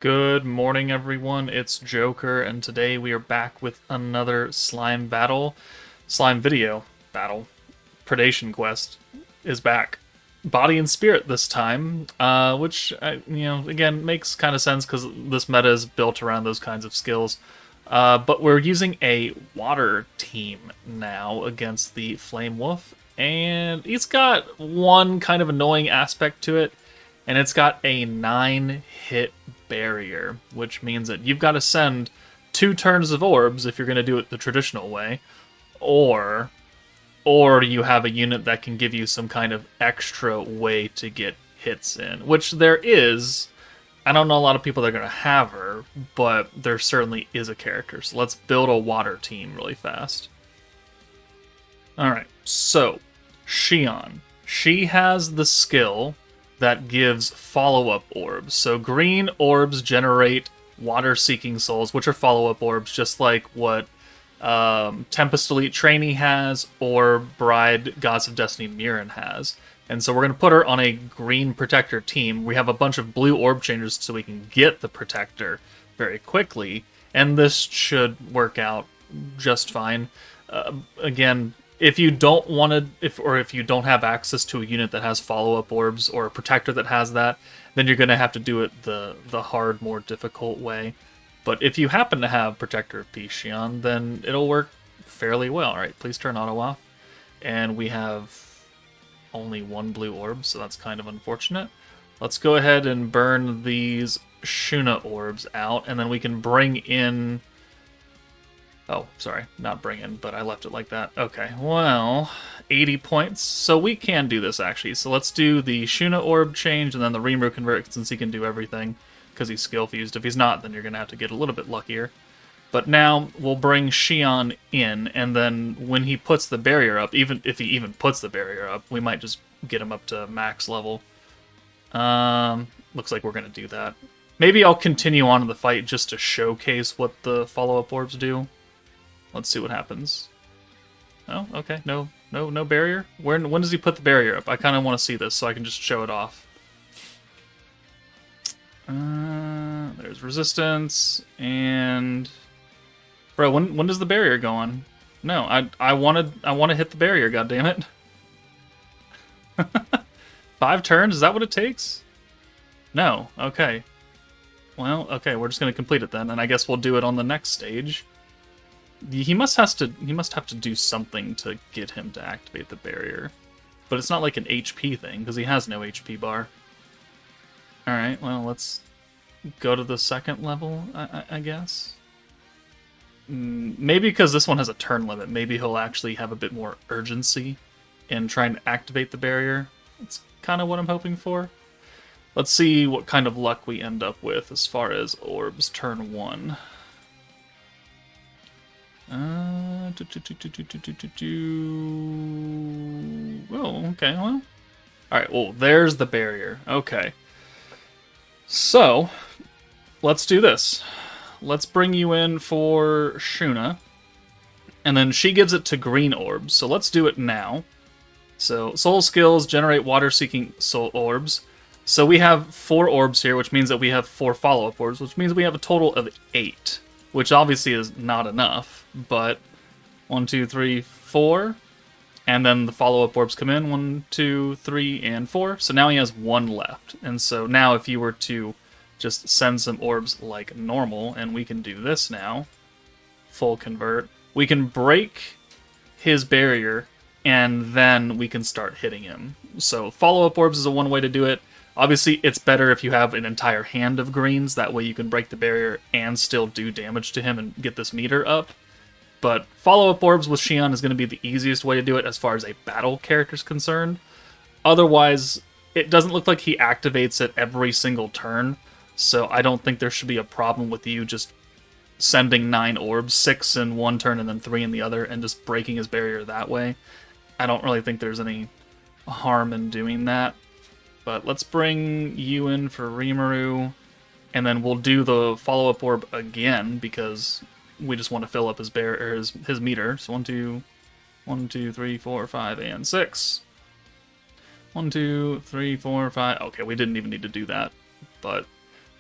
Good morning, everyone. It's Joker, and today we are back with another slime video battle. Predation Quest is back, body and spirit this time, which again makes kind of sense because this meta is built around those kinds of skills. But we're using a water team now against the Flame Wolf, and he's got one kind of annoying aspect to it, and it's got a 9-hit barrier, which means that you've got to send 2 turns of orbs if you're going to do it the traditional way, or you have a unit that can give you some kind of extra way to get hits in, which there is. I don't know a lot of people that are going to have her, but there certainly is a character. So let's build a water team really fast. Alright, so Shion. She has the skill that gives follow-up orbs. So green orbs generate water-seeking souls, which are follow-up orbs, just like what Tempest Elite Trainee has or Bride Gods of Destiny Mirren has. And so we're going to put her on a green protector team. We have a bunch of blue orb changers so we can get the protector very quickly, and this should work out just fine. Again, if you don't want to, if you don't have access to a unit that has follow-up orbs or a protector that has that, then you're going to have to do it the hard, more difficult way. But if you happen to have Protector of Peace, Shion, then it'll work fairly well. All right, please turn auto off. And we have only 1 blue orb, so that's kind of unfortunate. Let's go ahead and burn these Shuna orbs out, and then we can bring in... Oh, sorry, not bring in, but I left it like that. Okay, well, 80 points. So we can do this, actually. So let's do the Shuna orb change, and then the Rimuru convert, since he can do everything, because he's skill fused. If he's not, then you're going to have to get a little bit luckier. But now we'll bring Shion in, and then when he puts the barrier up, even if he even puts the barrier up, we might just get him up to max level. Looks like we're going to do that. Maybe I'll continue on in the fight just to showcase what the follow-up orbs do. Let's see what happens. Oh, okay. No barrier? When does he put the barrier up? I kind of want to see this so I can just show it off. There's resistance, and... Bro, when does the barrier go on? No, I want to hit the barrier, goddammit. 5 turns? Is that what it takes? No. Okay. Well, okay, we're just going to complete it then, and I guess we'll do it on the next stage. He must have to do something to get him to activate the barrier. But it's not like an HP thing, because he has no HP bar. Alright, well, let's go to the second level, I guess. Maybe because this one has a turn limit, maybe he'll actually have a bit more urgency in trying to activate the barrier. That's kind of what I'm hoping for. Let's see what kind of luck we end up with as far as orbs turn 1. Oh, okay, well. Alright, well, there's the barrier. Okay. So, let's do this. Let's bring you in for Shuna. And then she gives it to green orbs, so let's do it now. So, soul skills generate water-seeking soul orbs. So we have 4 orbs here, which means that we have 4 follow-up orbs, which means we have a total of 8. Which obviously is not enough, but 1, 2, 3, 4. And then the follow-up orbs come in, 1, 2, 3, and 4. So now he has 1 left. And so now if you were to just send some orbs like normal, and we can do this now, full convert, we can break his barrier, and then we can start hitting him. So follow-up orbs is one way to do it. Obviously, it's better if you have an entire hand of greens, that way you can break the barrier and still do damage to him and get this meter up. But follow-up orbs with Shion is going to be the easiest way to do it as far as a battle character is concerned. Otherwise, it doesn't look like he activates it every single turn, so I don't think there should be a problem with you just sending 9 orbs, 6 in one turn and then 3 in the other, and just breaking his barrier that way. I don't really think there's any harm in doing that. But let's bring you in for Rimuru, and then we'll do the follow-up orb again, because we just want to fill up his his meter. So 1, 2, 3, 4, 5, and 6. 1, 2, 3, 4, 5. Okay, we didn't even need to do that. But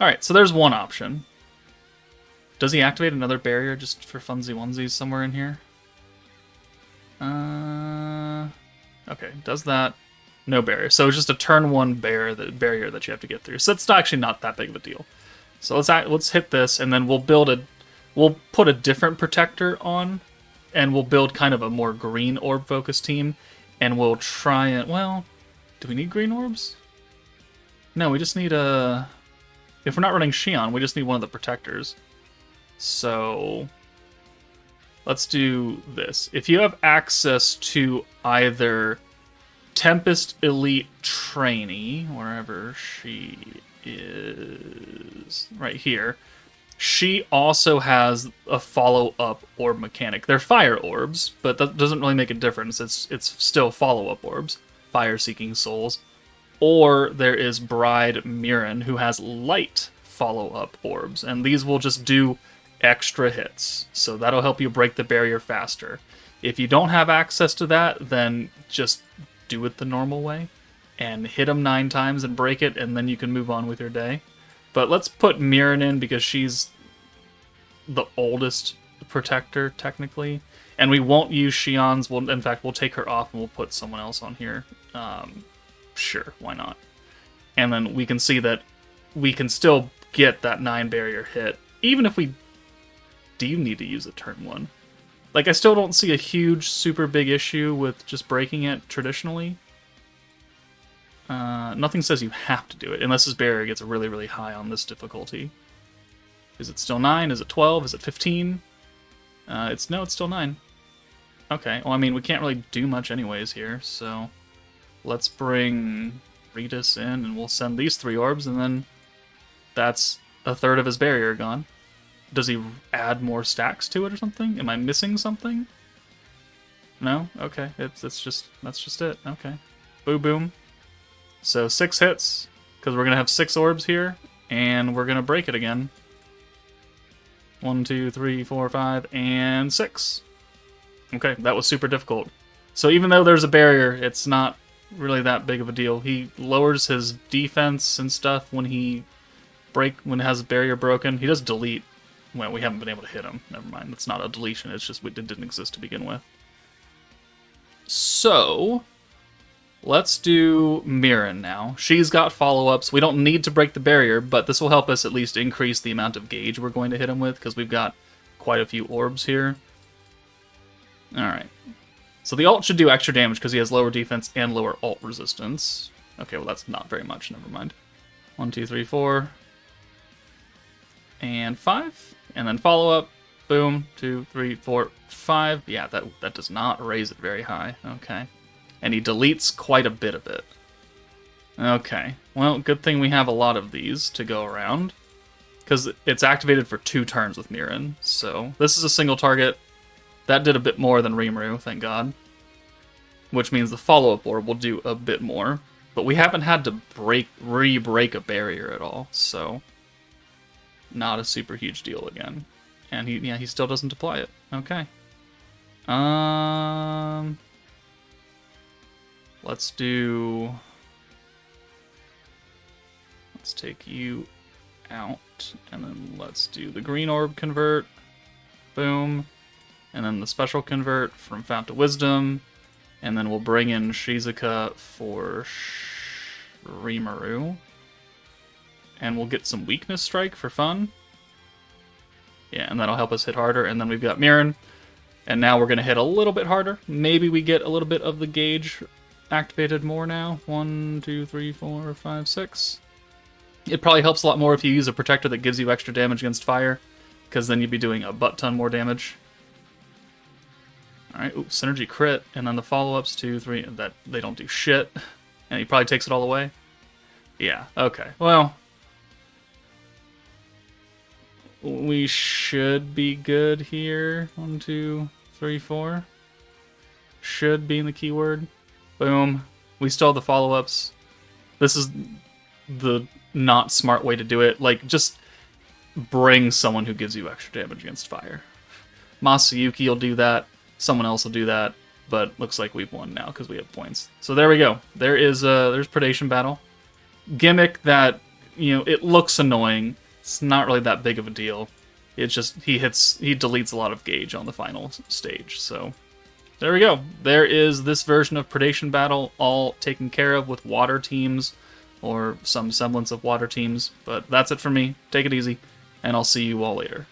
Alright, so there's one option. Does he activate another barrier just for funsy onesies somewhere in here? Okay, does that. No barrier. So it's just a turn 1 barrier that you have to get through. So it's actually not that big of a deal. So let's hit this, and then we'll put a different protector on, and we'll build kind of a more green orb focused team, and we'll try and, well, do we need green orbs? No, we just need a. If we're not running Shion, we just need one of the protectors. So let's do this. If you have access to either Tempest Elite Trainee, wherever she is, right here, she also has a follow-up orb mechanic. They're fire orbs, but that doesn't really make a difference. It's still follow-up orbs, fire-seeking souls. Or there is Bride Mirren, who has light follow-up orbs, and these will just do extra hits, so that'll help you break the barrier faster. If you don't have access to that, then just do it the normal way and hit them 9 times and break it, and then you can move on with your day. But let's put Mirren in because she's the oldest protector technically, and we won't use Shion's. In fact, we'll take her off and we'll put someone else on here. Sure, why not? And then we can see that we can still get that 9 barrier hit, even if we do need to use a turn 1. Like, I still don't see a huge, super big issue with just breaking it traditionally. Nothing says you have to do it, unless this barrier gets really, really high on this difficulty. Is it still 9? Is it 12? Is it 15? It's still 9. Okay, well, I mean, we can't really do much anyways here, so let's bring Redis in, and we'll send these 3 orbs, and then that's a third of his barrier gone. Does he add more stacks to it or something? Am I missing something? No? Okay, that's just it. Okay. Boom, boom. So 6 hits, because we're going to have 6 orbs here, and we're going to break it again. 1, 2, 3, 4, 5, and 6. Okay, that was super difficult. So even though there's a barrier, it's not really that big of a deal. He lowers his defense and stuff when he has a barrier broken. He does delete. Well, we haven't been able to hit him. Never mind. That's not a deletion. It's just it didn't exist to begin with. So let's do Mirren now. She's got follow-ups. We don't need to break the barrier, but this will help us at least increase the amount of gauge we're going to hit him with, because we've got quite a few orbs here. Alright. So the ult should do extra damage because he has lower defense and lower ult resistance. Okay, well that's not very much. Never mind. 1, 2, 3, 4. And 5. And then follow-up. Boom. 2, 3, 4, 5. Yeah, that does not raise it very high. Okay. And he deletes quite a bit of it. Okay. Well, good thing we have a lot of these to go around, because it's activated for 2 turns with Mirren. So this is a single target. That did a bit more than Rimuru, thank God. Which means the follow-up orb will do a bit more. But we haven't had to re-break a barrier at all, so not a super huge deal again. And he still doesn't apply it. Okay. Let's take you out, and then let's do the green orb convert. Boom. And then the special convert from Fount of Wisdom. And then we'll bring in Shizuka for Rimuru. And we'll get some weakness strike for fun. Yeah, and that'll help us hit harder. And then we've got Mirren. And now we're going to hit a little bit harder. Maybe we get a little bit of the gauge activated more now. 1, 2, 3, 4, 5, 6. It probably helps a lot more if you use a protector that gives you extra damage against fire, because then you'd be doing a butt ton more damage. Alright, ooh, synergy crit, and then the follow-ups 2, 3, that they don't do shit. And he probably takes it all away. Yeah, okay. Well, we should be good here. 1, 2, 3, 4. Should be in the keyword. Boom. We still have the follow-ups. This is the not smart way to do it. Like, just bring someone who gives you extra damage against fire. Masayuki will do that. Someone else will do that. But looks like we've won now because we have points. So there we go. There's Predation Battle. Gimmick that it looks annoying. It's not really that big of a deal. It's just he deletes a lot of gauge on the final stage. So there we go. There is this version of Predation Battle, all taken care of with water teams, or some semblance of water teams. But that's it for me. Take it easy, and I'll see you all later.